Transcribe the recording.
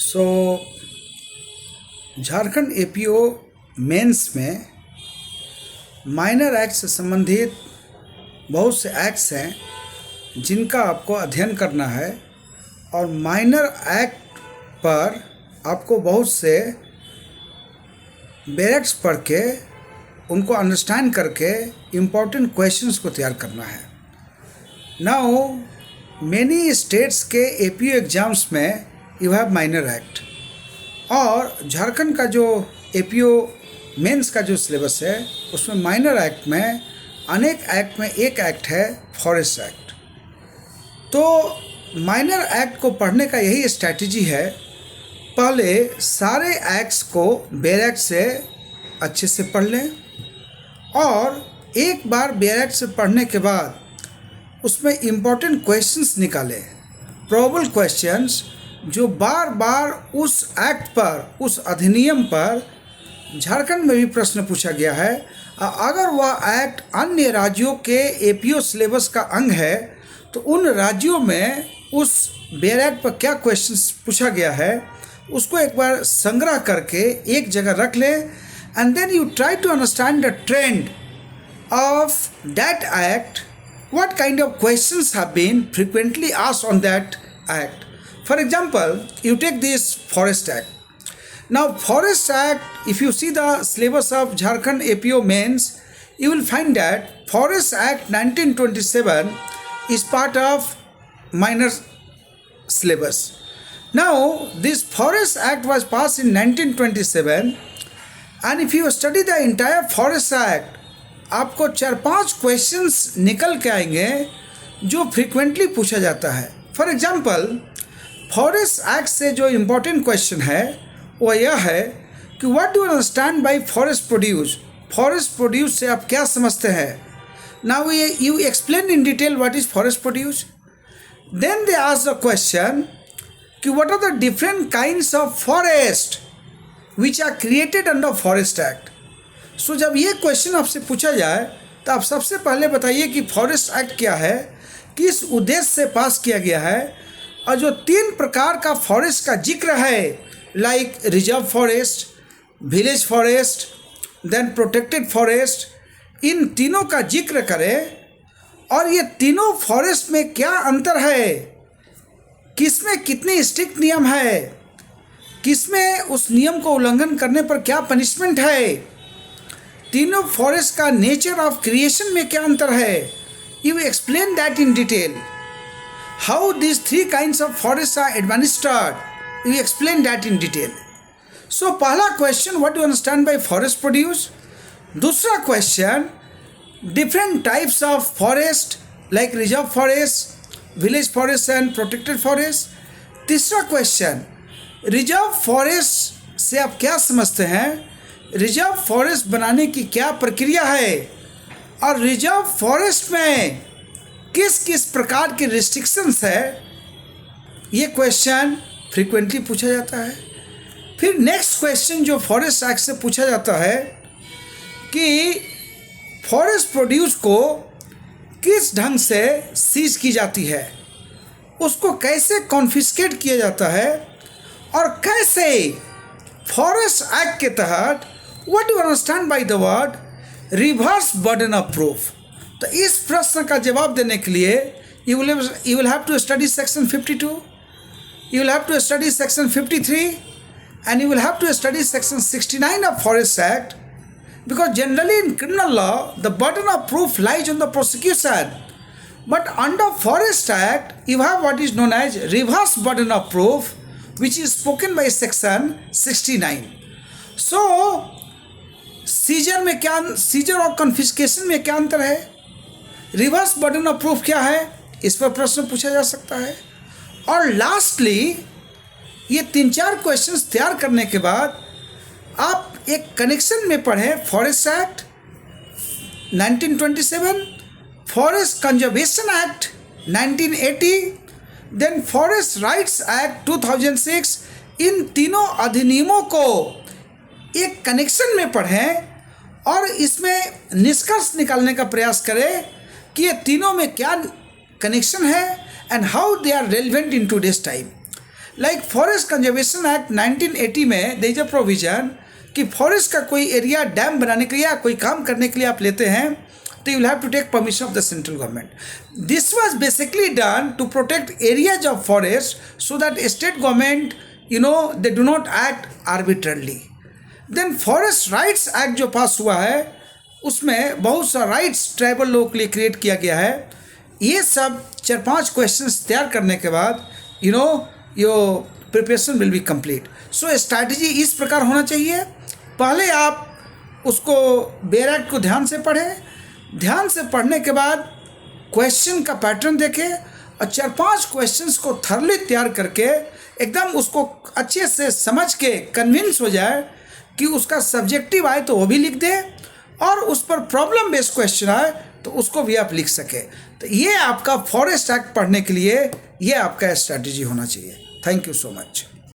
सो Jharkhand APO mains में minor act से संबंधित बहुत से एक्ट्स हैं जिनका आपको अध्ययन करना है और माइनर एक्ट पर आपको बहुत से बैरेक्ट्स पढ़ के उनको अंडरस्टैंड करके इम्पोर्टेंट क्वेश्चंस को तैयार करना है। नाउ मेनी स्टेट्स के एपीओ एग्ज़ाम्स में यू हैव माइनर एक्ट और झारखंड का जो एपीओ मेंस का जो सिलेबस है उसमें माइनर एक्ट में अनेक एक्ट में एक एक्ट है फॉरेस्ट एक्ट। तो माइनर एक्ट को पढ़ने का यही स्ट्रैटेजी है, पहले सारे एक्ट्स को बैरेक्ट से अच्छे से पढ़ लें और एक बार बैरेक्ट से पढ़ने के बाद उसमें इम्पोर्टेंट क्वेश्चंस निकालें, प्रोबेबल क्वेश्चंस जो बार बार उस एक्ट पर, उस अधिनियम पर झारखंड में भी प्रश्न पूछा गया है। अगर वह एक्ट अन्य राज्यों के एपीओ सिलेबस का अंग है तो उन राज्यों में उस बैरेक्ट पर क्या क्वेश्चंस पूछा गया है उसको एक बार संग्रह करके एक जगह रख लें and then you try to understand the trend of that act, what kind of questions have been frequently asked on that act. For example, you take this Forest Act. Now, Forest Act, if you see the syllabus of Jharkhand APO Mains, you will find that Forest Act 1927 is part of minor syllabus. Now, this Forest Act was passed in 1927, and if you study the entire Forest Act, आपको 4-5 questions निकल के आएंगे जो frequently पूछा जाता है। For example, forest act से जो इम्पोर्टेंट क्वेश्चन है वो यह है कि what do understand by forest produce. Forest produce से आप क्या समझते हैं? Now you explain in detail what is forest produce. Then they ask the question कि what are the different kinds of forest which are created under forest act. So जब ये question आपसे पूछा जाए तो आप सबसे पहले बताइए कि फॉरेस्ट एक्ट क्या है, किस उद्देश्य से पास किया गया है और जो 3 प्रकार का फॉरेस्ट का जिक्र है like reserve forest, village forest, then protected forest, इन तीनों का जिक्र करें और ये तीनों फॉरेस्ट में क्या अंतर है, किसमें कितने स्ट्रिक्ट नियम है, किसमें उस नियम को उल्लंघन करने पर क्या पनिशमेंट है, तीनों फॉरेस्ट का नेचर ऑफ क्रिएशन में क्या अंतर है। You explain that in detail. How this 3 kinds of forest are administered, you explain that in detail. So पहला question, what do understand by forest produce. दूसरा question, different types of forest like reserve forest, village forest and protected forest. तीसरा question, reserve forest से आप क्या समझते हैं, reserve forest बनाने की क्या प्रक्रिया है और रिजर्व फॉरेस्ट में किस किस प्रकार के रिस्ट्रिक्शंस है, ये क्वेश्चन फ्रीक्वेंटली पूछा जाता है। फिर नेक्स्ट क्वेश्चन जो फॉरेस्ट एक्ट से पूछा जाता है कि फॉरेस्ट प्रोड्यूस को किस ढंग से सीज की जाती है, उसको कैसे कॉन्फिस्केट किया जाता है और कैसे फॉरेस्ट एक्ट के तहत What do you understand by the word reverse burden of proof? तो इस प्रश्न का जवाब देने के लिए you will have to study section 52, you will have to study section 53 and you will have to study section 69 of Forest Act, because generally in criminal law the burden of proof lies on the prosecution, but under Forest Act you have what is known as reverse burden of proof which is spoken by section 69. So scissor और confiscation में क्या अंतर है, reverse burden of proof क्या है, इस पर प्रश्न पूछा जा सकता है। और लास्टली ये 3-4 क्वेश्चंस तैयार करने के बाद आप एक कनेक्शन में पढ़ें forest act 1927, forest conservation act 1980, then forest rights act 2006। इन तीनों अधिनियमों को एक कनेक्शन में पढ़ें और इसमें निष्कर्ष निकालने का प्रयास करें कि ये तीनों में क्या कनेक्शन है and how they are relevant in today's time. Like forest conservation act 1980 में देयर इज अ प्रोविजन कि फॉरेस्ट का कोई एरिया डैम बनाने के लिए या कोई काम करने के लिए आप लेते हैं तो you will have to take permission of the central government. This was basically done to protect areas of forest so that state government they do not act arbitrarily. Then forest rights act जो pass हुआ है उसमें बहुत सा rights tribal लोगों के लिए create किया गया है. ये सब 4-5 क्वेश्चंस तैयार करने के बाद your preparation will be complete. So strategy इस प्रकार होना चाहिए. पहले आप उसको बेयर एक्ट को ध्यान से पढ़ें. ध्यान से पढ़ने के बाद क्वेश्चन का पैटर्न देखें और 4-5 क्वेश्चंस को थर्ली तैयार करके एकदम उसको अच्छे से समझ के कन्विंस हो जाए कि उसका सब्जेक्टिव आए तो वो भी लिख दे और उस पर प्रॉब्लम बेस्ड क्वेश्चन आए तो उसको भी आप लिख सकें. तो ये आपका फॉरेस्ट एक्ट पढ़ने के लिए ये आपका स्ट्रैटेजी होना चाहिए. Thank you so much.